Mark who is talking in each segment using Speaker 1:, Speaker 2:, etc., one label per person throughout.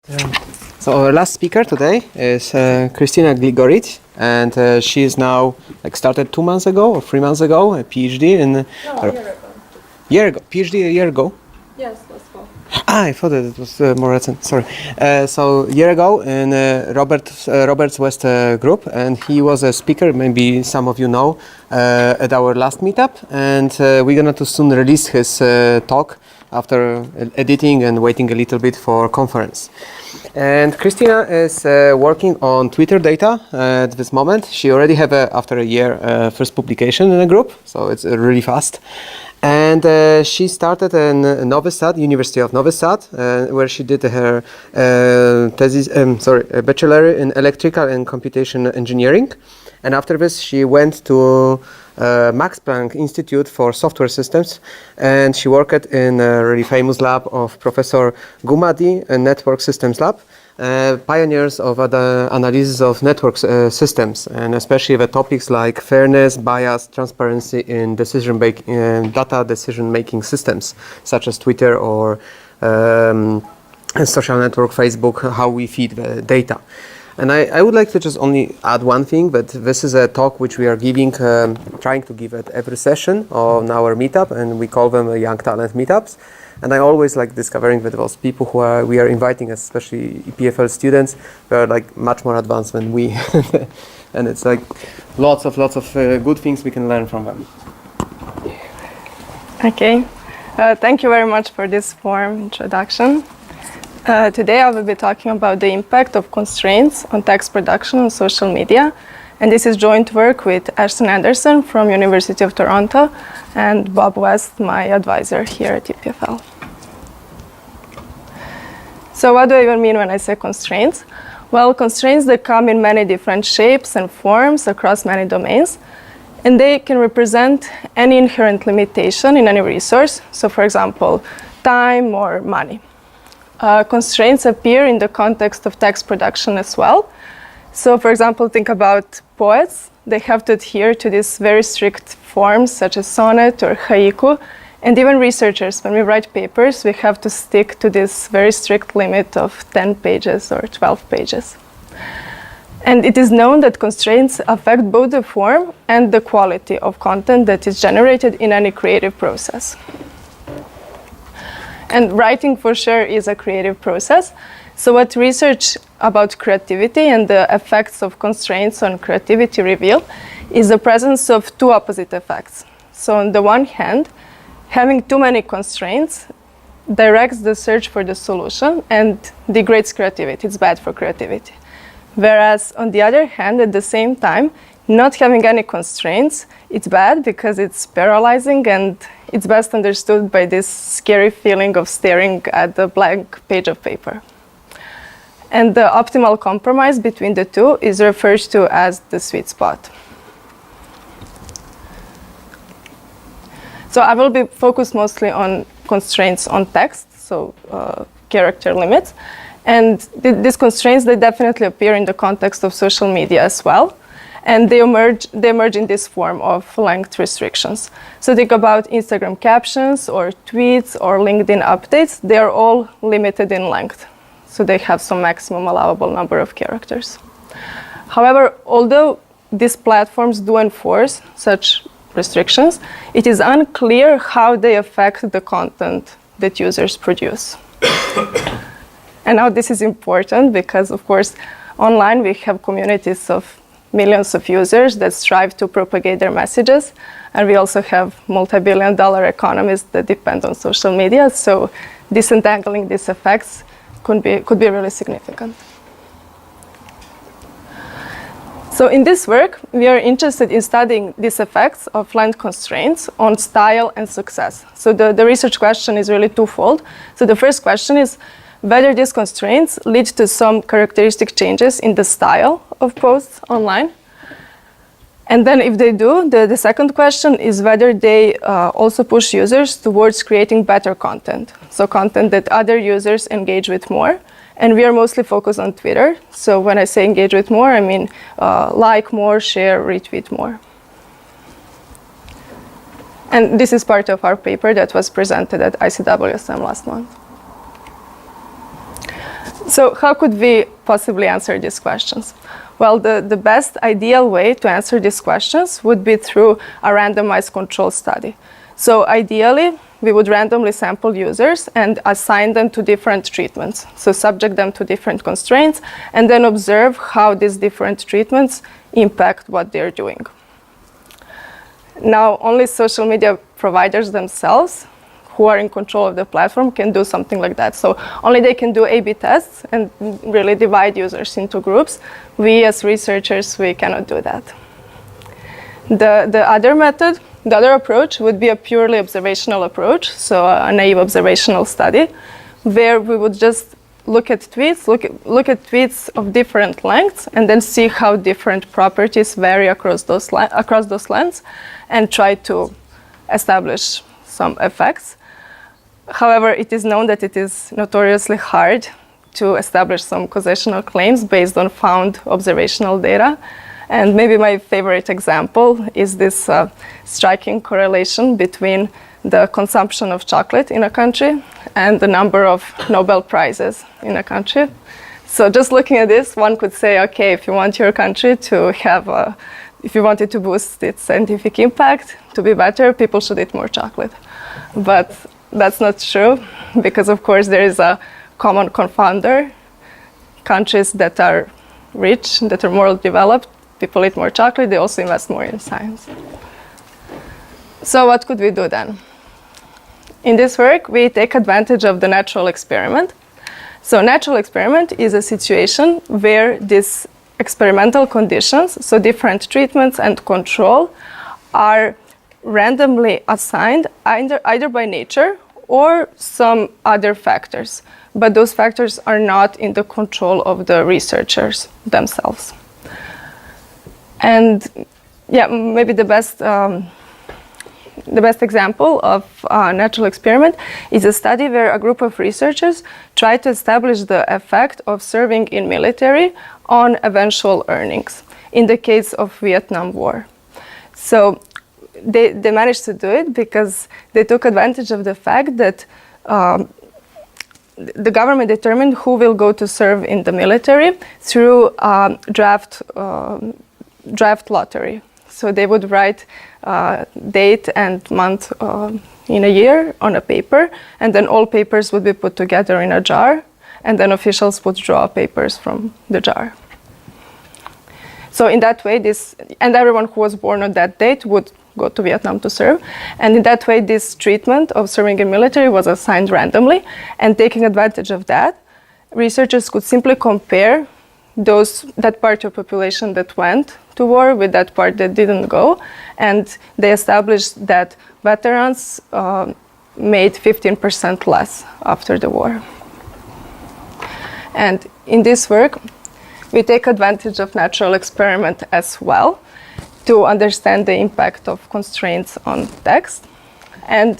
Speaker 1: So our last speaker today is Kristina Glicoric, and she is now started 2 months ago or 3 months ago a Ph.D. in.
Speaker 2: No, a year ago.
Speaker 1: Ph.D. a year ago.
Speaker 2: Yes, last fall.
Speaker 1: I thought that it was more recent. Sorry. So a year ago in Robert's West group, and he was a speaker. Maybe some of you know at our last meetup, and we're gonna to soon release his talk after editing and waiting a little bit for conference. And Kristina is working on Twitter data at this moment. She already have after a year first publication in a group, so it's really fast. And she started in Novi Sad, University of Novi Sad, where she did her bachelor in electrical and computation engineering. And after this, she went to Max Planck Institute for Software Systems, and she worked in a really famous lab of Professor Gumadi, a network systems lab, pioneers of the analysis of network systems, and especially the topics like fairness, bias, transparency in data decision-making systems, such as Twitter or social network Facebook, how we feed the data. And I would like to just only add one thing, but this is a talk which we are giving, trying to give at every session on our meetup, and we call them Young Talent Meetups. And I always like discovering that those people we are inviting, especially EPFL students, they are much more advanced than we. And it's lots of good things we can learn from them.
Speaker 2: Okay, thank you very much for this warm introduction. Today I will be talking about the impact of constraints on text production on social media, and this is joint work with Ashton Anderson from University of Toronto and Bob West, my advisor here at EPFL. So what do I even mean when I say constraints? Well, constraints, they come in many different shapes and forms across many domains, and they can represent any inherent limitation in any resource. So for example, time or money. Constraints appear in the context of text production as well. So for example, think about poets. They have to adhere to these very strict forms such as sonnet or haiku. And even researchers, when we write papers, we have to stick to this very strict limit of 10 pages or 12 pages. And it is known that constraints affect both the form and the quality of content that is generated in any creative process. And writing for sure is a creative process. So what research about creativity and the effects of constraints on creativity reveal is the presence of two opposite effects. So on the one hand, having too many constraints directs the search for the solution and degrades creativity. It's bad for creativity. Whereas on the other hand, at the same time, not having any constraints, it's bad because it's paralyzing, and it's best understood by this scary feeling of staring at the blank page of paper. And the optimal compromise between the two is referred to as the sweet spot. So I will be focused mostly on constraints on text, so character limits. And these constraints, they definitely appear in the context of social media as well. And they emerge in this form of length restrictions. So think about Instagram captions or tweets or LinkedIn updates. They are all limited in length. So they have some maximum allowable number of characters. However, although these platforms do enforce such restrictions, it is unclear how they affect the content that users produce. And now this is important because, of course, online we have communities of millions of users that strive to propagate their messages. And we also have multi-billion-dollar economies that depend on social media. So disentangling these effects could be really significant. So in this work, we are interested in studying these effects of length constraints on style and success. So the research question is really twofold. So the first question is whether these constraints lead to some characteristic changes in the style of posts online. And then if they do, the second question is whether they also push users towards creating better content. So content that other users engage with more. And we are mostly focused on Twitter. So when I say engage with more, I mean like more, share, retweet more. And this is part of our paper that was presented at ICWSM last month. So how could we possibly answer these questions? Well, the best ideal way to answer these questions would be through a randomized control study. So ideally, we would randomly sample users and assign them to different treatments. So subject them to different constraints and then observe how these different treatments impact what they're doing. Now, only social media providers themselves who are in control of the platform can do something like that. So only they can do A/B tests and really divide users into groups. We as researchers, we cannot do that. The other method, the other approach would be a purely observational approach, so a naive observational study, where we would just look at tweets, look at tweets of different lengths, and then see how different properties vary across those lengths, and try to establish some effects. However, it is known that it is notoriously hard to establish some causational claims based on found observational data. And maybe my favorite example is this striking correlation between the consumption of chocolate in a country and the number of Nobel Prizes in a country. So just looking at this, one could say, okay, if you want your country to have if you wanted to boost its scientific impact to be better, people should eat more chocolate. But that's not true, because of course there is a common confounder. Countries that are rich, that are more developed, people eat more chocolate, they also invest more in science. So what could we do then? In this work, we take advantage of the natural experiment. So natural experiment is a situation where these experimental conditions, so different treatments and control, are randomly assigned either by nature or some other factors. But those factors are not in the control of the researchers themselves. And yeah, maybe the best example of a natural experiment is a study where a group of researchers tried to establish the effect of serving in military on eventual earnings in the case of Vietnam War. So they managed to do it because they took advantage of the fact that the government determined who will go to serve in the military through draft lottery. So they would write date and month in a year on a paper, and then all papers would be put together in a jar, and then officials would draw papers from the jar. So in that way, and everyone who was born on that date would go to Vietnam to serve. And in that way, this treatment of serving in military was assigned randomly. And taking advantage of that, researchers could simply compare that part of population that went to war with that part that didn't go. And they established that veterans made 15% less after the war. And in this work, we take advantage of natural experiment as well to understand the impact of constraints on text. And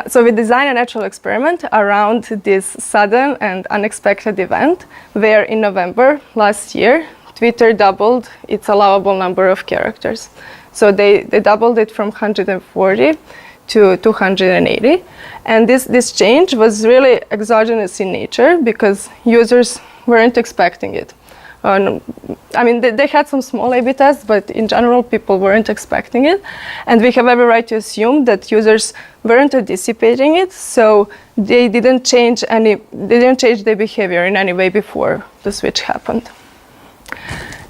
Speaker 2: so we design a natural experiment around this sudden and unexpected event where in November last year, Twitter doubled its allowable number of characters. So they doubled it from 140 to 280. And this change was really exogenous in nature because users weren't expecting it. I mean, they had some small A/B tests, but in general, people weren't expecting it. And we have every right to assume that users weren't anticipating it, so they didn't change their behavior in any way before the switch happened.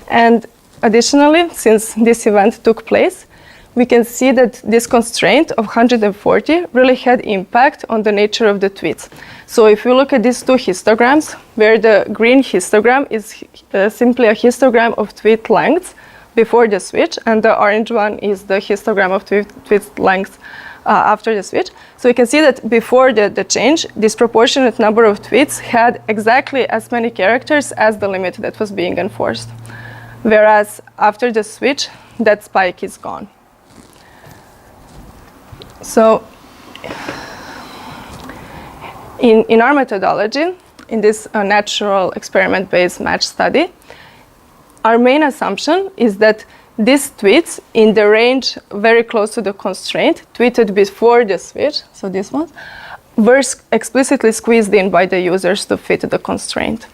Speaker 2: And additionally, since this event took place, we can see that this constraint of 140 really had impact on the nature of the tweets. So if you look at these two histograms, where the green histogram is simply a histogram of tweet lengths before the switch, and the orange one is the histogram of tweet lengths after the switch. So you can see that before the change, disproportionate number of tweets had exactly as many characters as the limit that was being enforced. Whereas after the switch, that spike is gone. So in our methodology, in this natural experiment-based match study, our main assumption is that these tweets in the range very close to the constraint, tweeted before the switch, so this one, were explicitly squeezed in by the users to fit the constraint.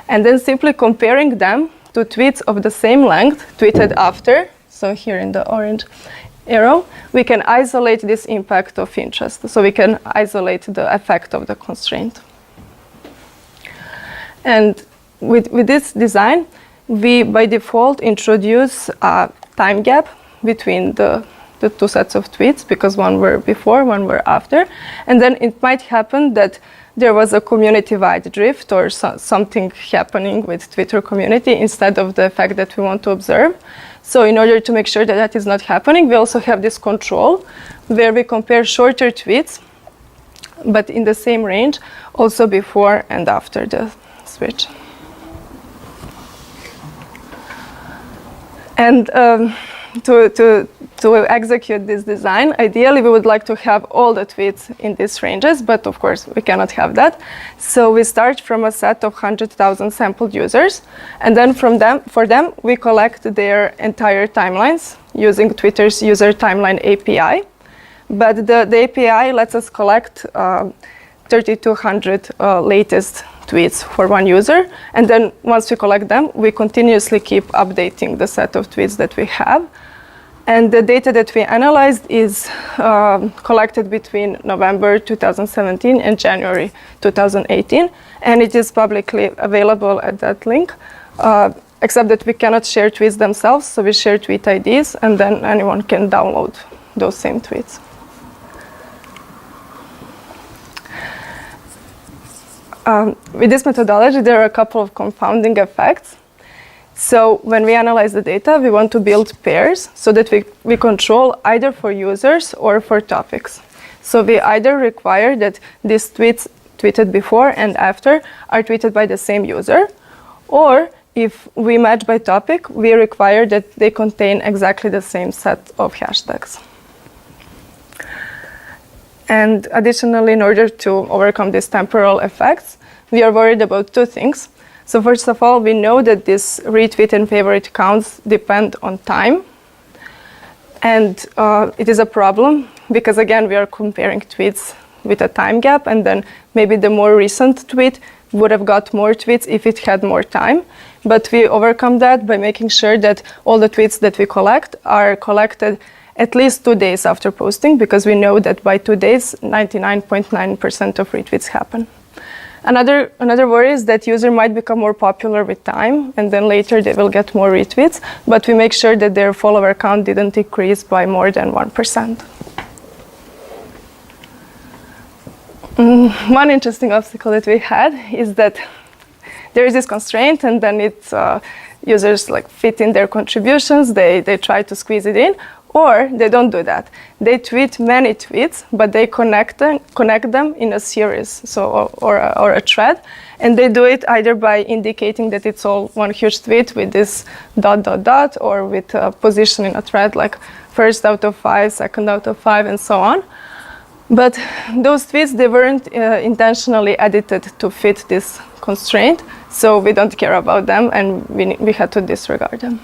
Speaker 2: And then simply comparing them to tweets of the same length tweeted after, so here in the orange arrow, we can isolate this impact of interest. So we can isolate the effect of the constraint. And with this design, we by default introduce a time gap between the two sets of tweets, because one were before, one were after. And then it might happen that there was a community-wide drift or something happening with Twitter community instead of the effect that we want to observe. So in order to make sure that that is not happening, we also have this control where we compare shorter tweets, but in the same range, also before and after the switch. And to execute this design, ideally we would like to have all the tweets in these ranges, but of course we cannot have that. So we start from a set of 100,000 sampled users, and then for them we collect their entire timelines using Twitter's user timeline API. But the API lets us collect 3,200 latest tweets for one user, and then once we collect them, we continuously keep updating the set of tweets that we have. And the data that we analyzed is collected between November 2017 and January 2018, and it is publicly available at that link, except that we cannot share tweets themselves, so we share tweet IDs, and then anyone can download those same tweets. With this methodology, there are a couple of confounding effects. So when we analyze the data, we want to build pairs so that we control either for users or for topics. So we either require that these tweets tweeted before and after are tweeted by the same user, or if we match by topic, we require that they contain exactly the same set of hashtags. And additionally, in order to overcome these temporal effects, we are worried about two things. So first of all, we know that these retweet and favorite counts depend on time. And it is a problem because, again, we are comparing tweets with a time gap, and then maybe the more recent tweet would have got more tweets if it had more time. But we overcome that by making sure that all the tweets that we collect are collected at least 2 days after posting, because we know that by 2 days, 99.9% of retweets happen. Another worry is that user might become more popular with time, and then later they will get more retweets, but we make sure that their follower count didn't decrease by more than 1%. One interesting obstacle that we had is that there is this constraint, and then users fit in their contributions, they try to squeeze it in, or they don't do that. They tweet many tweets, but they connect them in a series, or a thread, and they do it either by indicating that it's all one huge tweet with this ... or with a position in a thread like first out of 5, second out of 5, and so on. But those tweets, they weren't intentionally edited to fit this constraint, so we don't care about them, and we had to disregard them.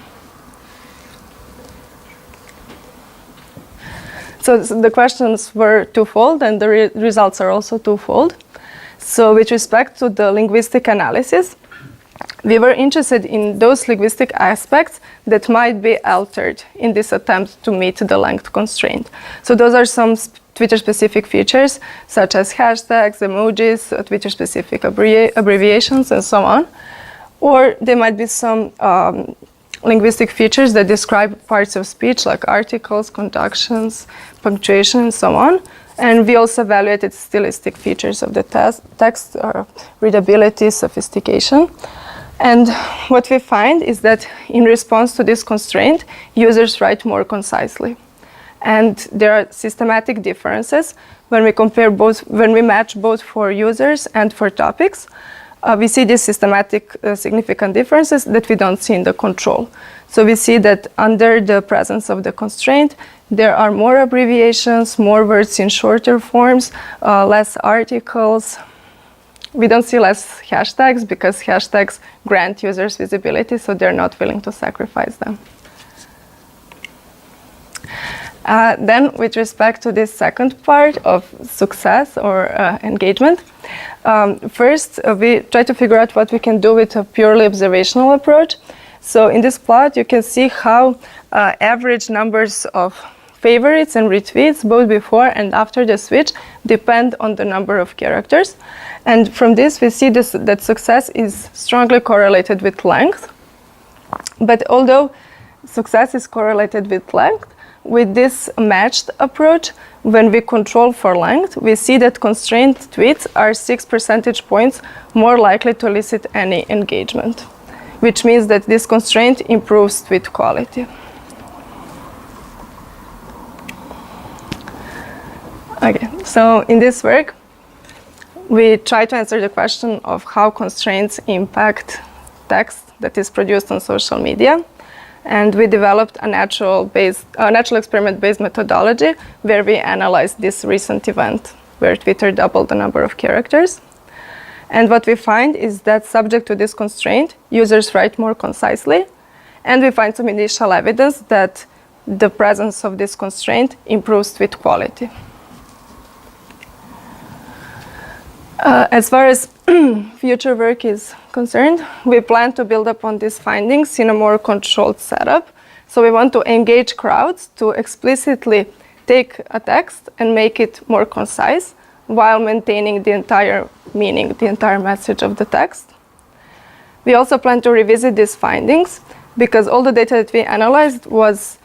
Speaker 2: So the questions were twofold, and the results are also twofold. So with respect to the linguistic analysis, we were interested in those linguistic aspects that might be altered in this attempt to meet the length constraint. So those are some Twitter-specific features, such as hashtags, emojis, Twitter-specific abbreviations, and so on. Or there might be some linguistic features that describe parts of speech, like articles, conjunctions, punctuation, and so on. And we also evaluated stylistic features of the text, readability, sophistication. And what we find is that in response to this constraint, users write more concisely. And there are systematic differences when we match both for users and for topics. We see these systematic significant differences that we don't see in the control. So we see that under the presence of the constraint, there are more abbreviations, more words in shorter forms, less articles. We don't see less hashtags because hashtags grant users visibility, so they're not willing to sacrifice them. Then, with respect to this second part of success or engagement, first we try to figure out what we can do with a purely observational approach. So in this plot, you can see how average numbers of favorites and retweets, both before and after the switch, depend on the number of characters. And from this, we see that success is strongly correlated with length. But although success is correlated with length, with this matched approach, when we control for length, we see that constrained tweets are 6 percentage points more likely to elicit any engagement, which means that this constraint improves tweet quality. Okay, so in this work, we try to answer the question of how constraints impact text that is produced on social media. And we developed a natural experiment-based methodology where we analyzed this recent event where Twitter doubled the number of characters. And what we find is that subject to this constraint, users write more concisely. And we find some initial evidence that the presence of this constraint improves tweet quality. As far as future work is concerned, we plan to build upon these findings in a more controlled setup. So we want to engage crowds to explicitly take a text and make it more concise while maintaining the entire meaning, the entire message of the text. We also plan to revisit these findings because all the data that we analyzed was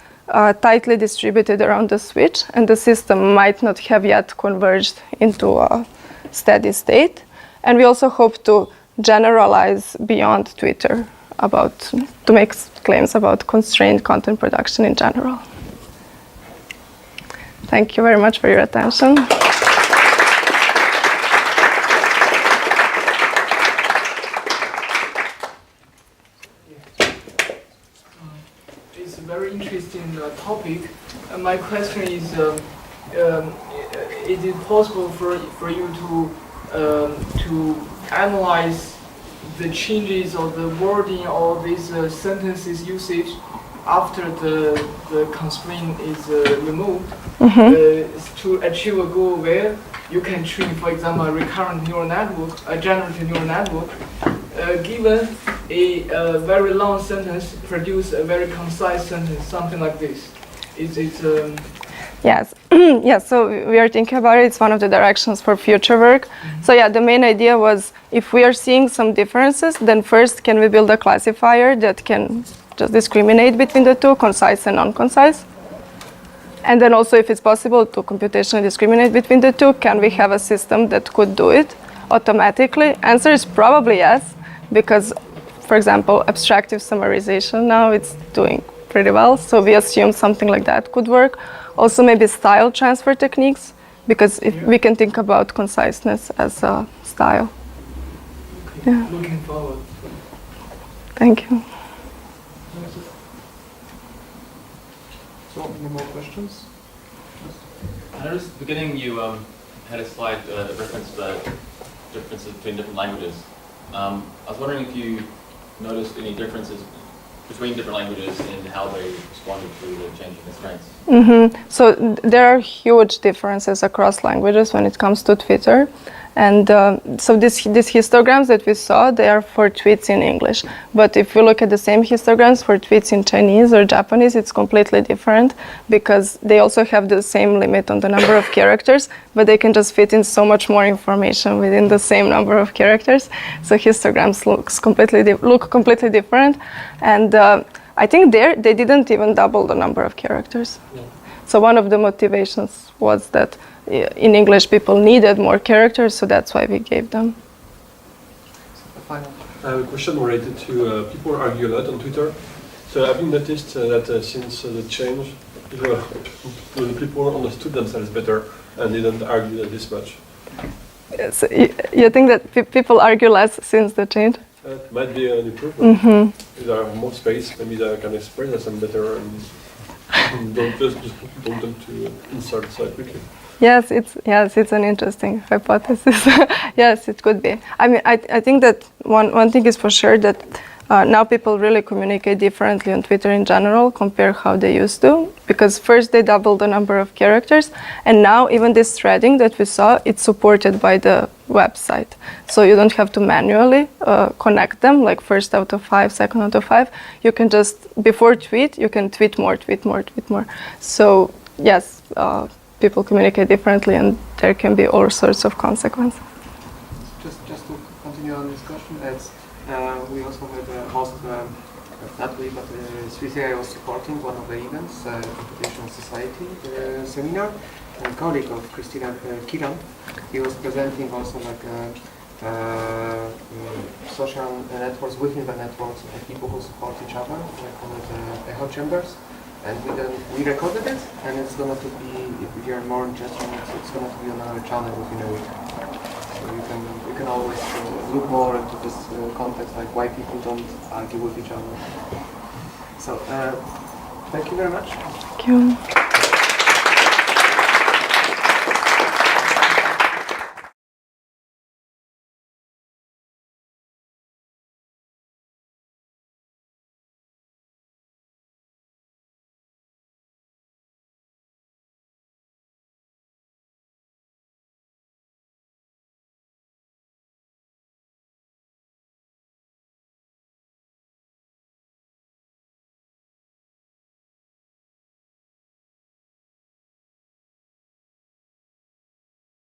Speaker 2: tightly distributed around the switch, and the system might not have yet converged into a steady state. And we also hope to generalize beyond Twitter to make claims about constrained content production in general. Thank you very much for your attention.
Speaker 3: It's a very interesting topic. My question is, is it possible for you to analyze the changes of the wording or these sentences usage after the constraint is removed to achieve a goal where you can train, for example, a recurrent neural network, a generative neural network, given a very long sentence, produce a very concise sentence, something like this. Is it?
Speaker 2: Yes, yes. So we are thinking about it. It's one of the directions for future work. So yeah, the main idea was if we are seeing some differences, then first can we build a classifier that can just discriminate between the two, concise and non-concise? And then also, if it's possible to computationally discriminate between the two, can we have a system that could do it automatically? Answer is probably yes, because, for example, abstractive summarization now it's doing pretty well. So we assume something like that could work. Also, maybe style transfer techniques, because if we can think about conciseness as a style.
Speaker 3: Okay.
Speaker 2: Yeah.
Speaker 3: Looking forward.
Speaker 2: Thank you.
Speaker 4: So, any more questions?
Speaker 5: I noticed at the beginning you had a slide that referenced the differences between different languages. I was wondering if you noticed any differences between different languages in how they responded to the changing constraints.
Speaker 2: So there are huge differences across languages when it comes to Twitter. And so these histograms that we saw, they are for tweets in English. But if you look at the same histograms for tweets in Chinese or Japanese, it's completely different because they also have the same limit on the number of characters, but they can just fit in so much more information within the same number of characters. So histograms look completely different. And I think they didn't even double the number of characters. Yeah. So one of the motivations was that in English people needed more characters, so that's why we gave them.
Speaker 4: I have a question related to people argue a lot on Twitter. So have you noticed that since the change, the people understood themselves better and didn't argue this much?
Speaker 2: So you think that people argue less since the change?
Speaker 4: It might be an improvement. If there are more space, maybe they can express themselves better and don't tend to insult so quickly.
Speaker 2: Yes, it's an interesting hypothesis. Yes, it could be. I mean, I think that one thing is for sure that now people really communicate differently on Twitter in general compared how they used to, because first they doubled the number of characters, and now even this threading that we saw, it's supported by the website. So you don't have to manually connect them, like first out of 5, second out of 5. You can just, before tweet, you can tweet more. So yes, people communicate differently, and there can be all sorts of consequences.
Speaker 1: Just to continue on this question, we also had not we, but SwissAI was supporting one of the events, Computational Society seminar. A colleague of Kristina Glicoric, he was presenting also like social networks within the networks of people who support each other. We call it echo chambers, and we recorded it, and it's going to be, if you're more interested, it's going to be on our channel within a week. So you can always look more into this context, like why people don't argue with each other. So thank you very much.
Speaker 2: Thank you.